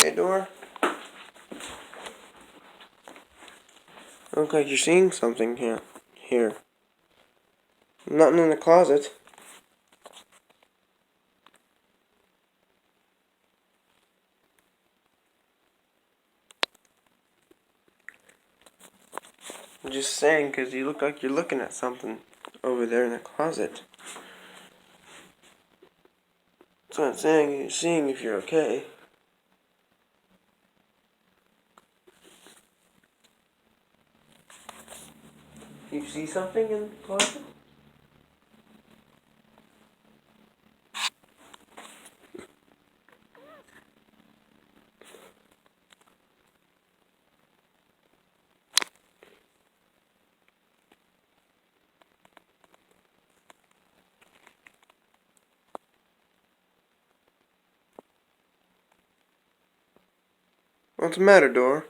okay, Dora? Look like you're seeing something here. Nothing in the closet. I'm just saying, because you look like you're looking at something over there in the closet. That's what I'm saying, you're seeing if you're okay. You see something in the closet? What's the matter, Dora?